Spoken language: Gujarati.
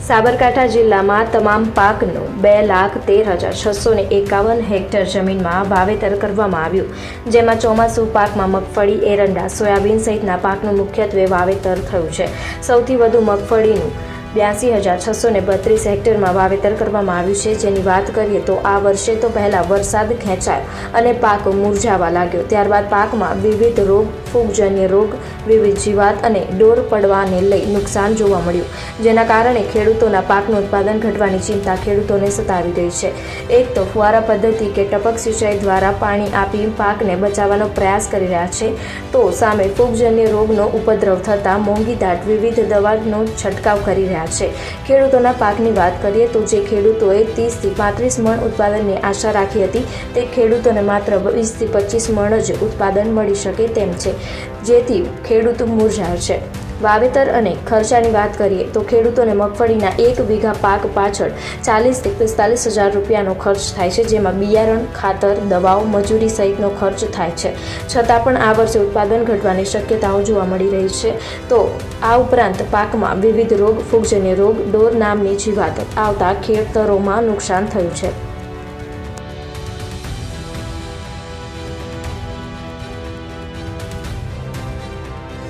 સાબરકાંઠા જિલ્લામાં તમામ પાકનું 2,13,651 હેક્ટર જમીનમાં વાવેતર કરવામાં આવ્યું, જેમાં ચોમાસુ પાકમાં મગફળી, એરંડા, સોયાબીન સહિતના પાકનું મુખ્યત્વે વાવેતર થયું છે. સૌથી વધુ મગફળીનું 82,632 હેક્ટરમાં વાવેતર કરવામાં આવ્યું છે. જેની વાત કરીએ તો આ વર્ષે તો પહેલા વરસાદ ખેંચાયો અને પાક મુરઝાવા લાગ્યો. ત્યારબાદ પાકમાં વિવિધ રોગ, ફૂગજન્ય રોગ, વિવિધ જીવાત અને ડોર પડવાને લઈ નુકસાન જોવા મળ્યું, જેના કારણે ખેડૂતોના પાકનું ઉત્પાદન ઘટવાની ચિંતા ખેડૂતોને સતાવી રહી છે. એક તો ફુવારા પદ્ધતિ કે ટપક સિંચાઈ દ્વારા પાણી આપી પાકને બચાવવાનો પ્રયાસ કરી રહ્યા છે, તો સામે ફૂગજન્ય રોગનો ઉપદ્રવ થતાં મોંઘીદાટ વિવિધ દવાનો છંટકાવ કરી રહ્યા છે. ખેડૂતોના પાકની વાત કરીએ તો જે ખેડૂતોએ 30 થી 35 મણ ઉત્પાદનની આશા રાખી હતી, તે ખેડૂતોને માત્ર 20 થી 25 મણ જ ઉત્પાદન મળી શકે તેમ છે, જેથી ખેડૂત મૂંઝાયો છે. વાવેતર અને ખર્ચાની વાત કરીએ તો ખેડૂતોને મગફળીના 1 વીઘા પાક પાછળ 40,000 થી 45,000 રૂપિયાનો ખર્ચ થાય છે, જેમાં બિયારણ, ખાતર, દવાઓ, મજૂરી સહિતનો ખર્ચ થાય છે. છતાં પણ આ વર્ષે ઉત્પાદન ઘટવાની શક્યતાઓ જોવા મળી રહી છે. તો આ ઉપરાંત પાકમાં વિવિધ રોગ, ફૂગજન્ય રોગ, ડોર નામની જીવાત આવતા ખેતરોમાં નુકસાન થયું છે.